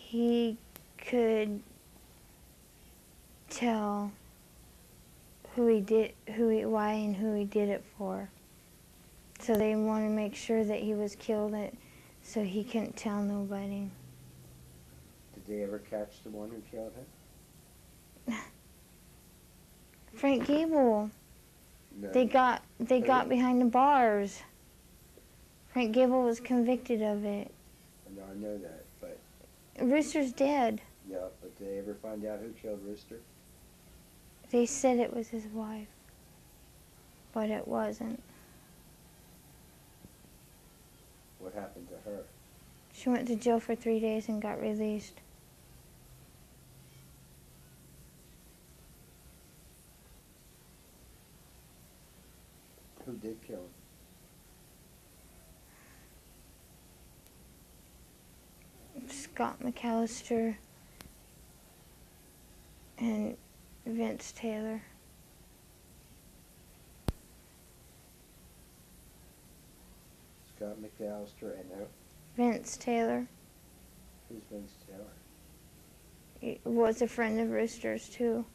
he could tell why and who he did it for. So they wanted to make sure that he was killed, so he couldn't tell nobody. Did they ever catch the one who killed him? Frank Gable. No. They got behind the bars. Frank Gable was convicted of it. No, I know that, but... Rooster's dead. Yeah, but did they ever find out who killed Rooster? They said it was his wife, but it wasn't. What happened to her? She went to jail for 3 days and got released. Who did kill him? Scott McAllister and Vince Taylor. Scott McAllister and who? Vince Taylor. Who's Vince Taylor? He was a friend of Rooster's too.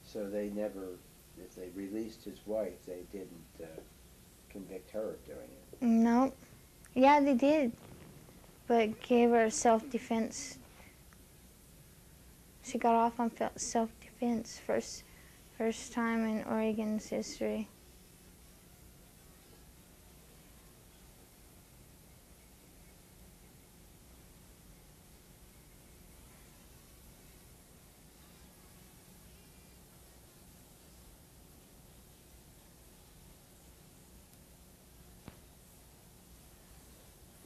So they never, if they released his wife, they didn't convict her of doing it? No. Yeah, they did. But gave her self-defense. She got off on self-defense first time in Oregon's history.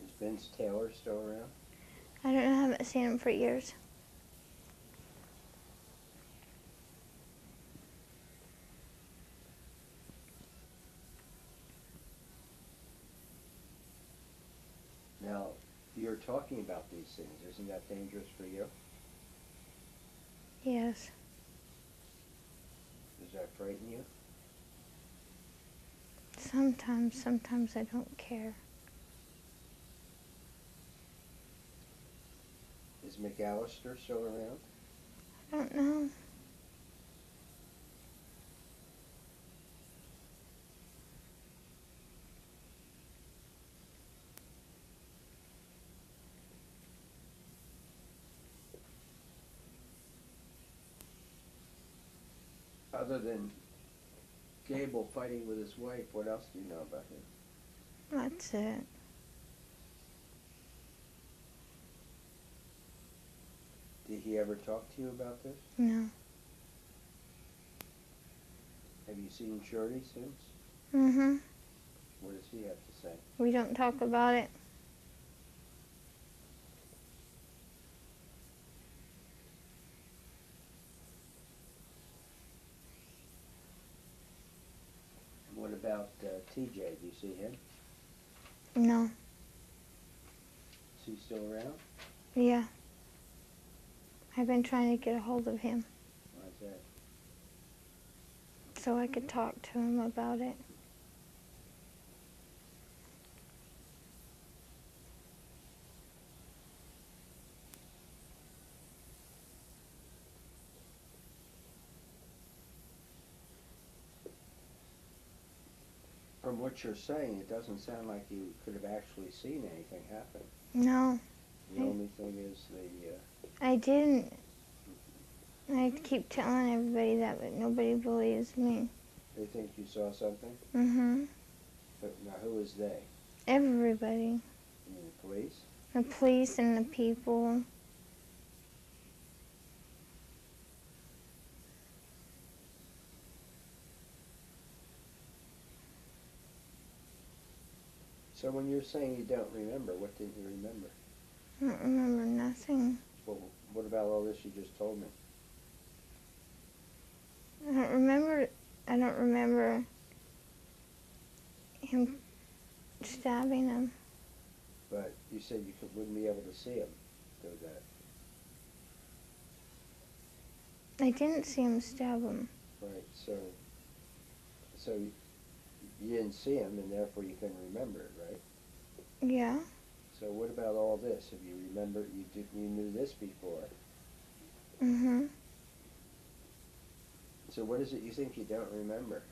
Is Vince Taylor still around? I don't know, I haven't seen him for years. Now, you're talking about these things. Isn't that dangerous for you? Yes. Does that frighten you? Sometimes I don't care. Is McAllister still around? I don't know. Other than Gable fighting with his wife, what else do you know about him? That's it. Did he ever talk to you about this? No. Have you seen Jodie since? Mm-hmm. What does he have to say? We don't talk about it. What about TJ? Do you see him? No. Is he still around? Yeah. I've been trying to get a hold of him Why's that? so I could talk to him about it. From what you're saying, it doesn't sound like you could have actually seen anything happen. No. The only thing is I didn't. I keep telling everybody that, but nobody believes me. they think you saw something? Mm-hmm. But now who is they? Everybody. You mean the police? The police and the people. So when you're saying you don't remember, what didn't you remember? I don't remember nothing. Well, what about all this you just told me? I don't remember him stabbing him. But you said you wouldn't be able to see him do that. I didn't see him stab him. Right, so you didn't see him, and therefore you couldn't remember it, right? Yeah. So what about all this? If you remember, you knew this before. Mm-hmm. So what is it you think you don't remember?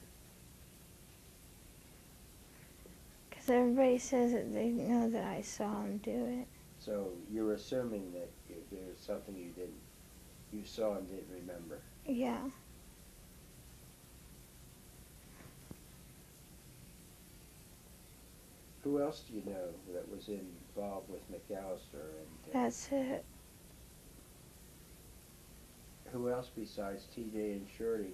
Because everybody says that they know that I saw him do it. So you're assuming that there's something you saw and didn't remember. Yeah. Who else do you know that was involved with McAllister? And That's it. who else besides TJ and Shirley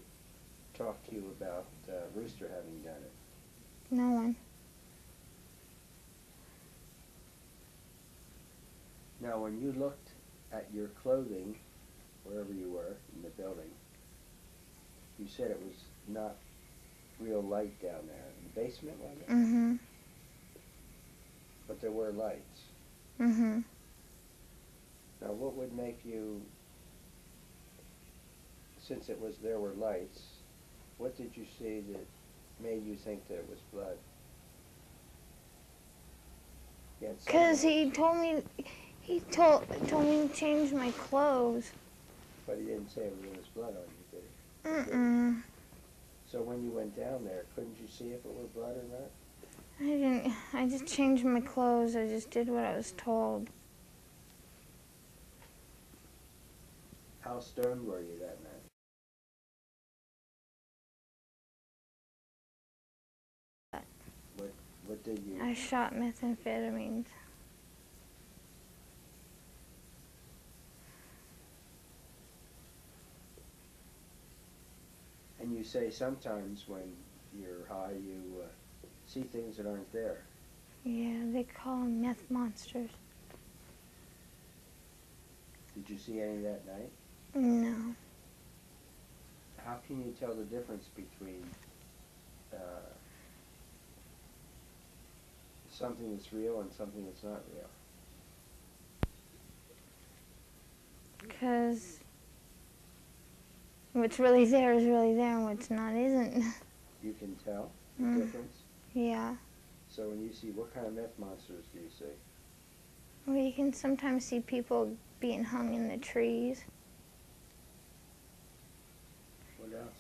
talked to you about Rooster having done it? No one. Now, when you looked at your clothing, wherever you were in the building, you said it was not real light down there. In the basement, wasn't it? Mm-hmm. But there were lights. Mm-hmm. Now, what would make you, since there were lights, what did you see that made you think that it was blood? Because he told me to change my clothes. But he didn't say there was blood on you, did he? Mm-mm. So when you went down there, couldn't you see if it were blood or not? I didn't. I just changed my clothes. I just did what I was told. How stoned were you that night? What did you? I shot methamphetamines. And you say sometimes when you're high, you see things that aren't there. Yeah, they call them meth monsters. Did you see any that night? No. How can you tell the difference between something that's real and something that's not real? Because what's really there is really there and what's not isn't. You can tell the difference? Yeah. So when you see, what kind of meth monsters do you see? Well, you can sometimes see people being hung in the trees. What else?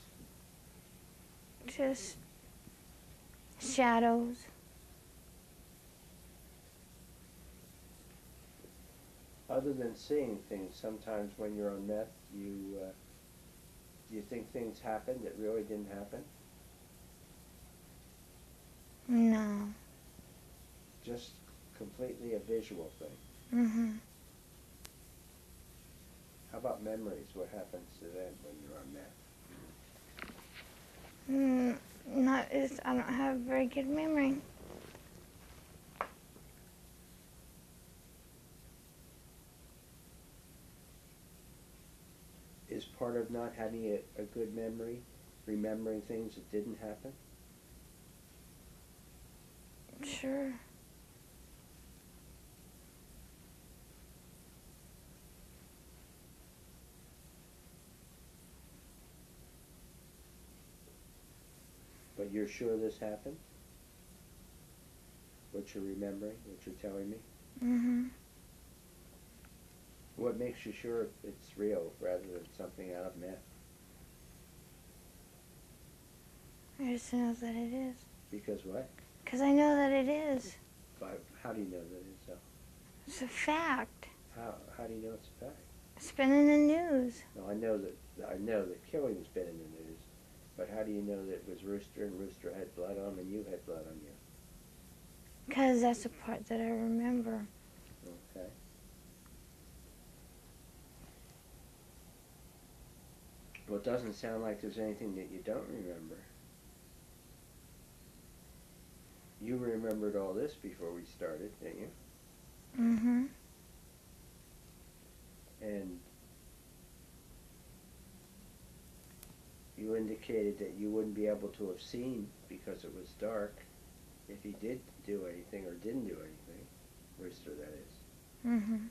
Just shadows. Other than seeing things, sometimes when you're on meth, do you think things happened that really didn't happen? No. Just completely a visual thing. Mm-hmm. How about memories? What happens to them when you're on meth? I don't have a very good memory. Is part of not having a good memory remembering things that didn't happen? Sure. But you're sure this happened? What you're remembering, what you're telling me? Mm-hmm. What makes you sure it's real rather than something out of meth? I just know that it is. Because what? Because I know that it is. How do you know that it's so? It's a fact. How do you know it's a fact? It's been in the news. No, I know that killing's been in the news, but how do you know that it was Rooster and Rooster had blood on him and you had blood on you? Because that's the part that I remember. Okay. Well, it doesn't sound like there's anything that you don't remember. You remembered all this before we started, didn't you? Mm-hmm. And you indicated that you wouldn't be able to have seen because it was dark if he did do anything or didn't do anything. Rooster, that is. Mm-hmm.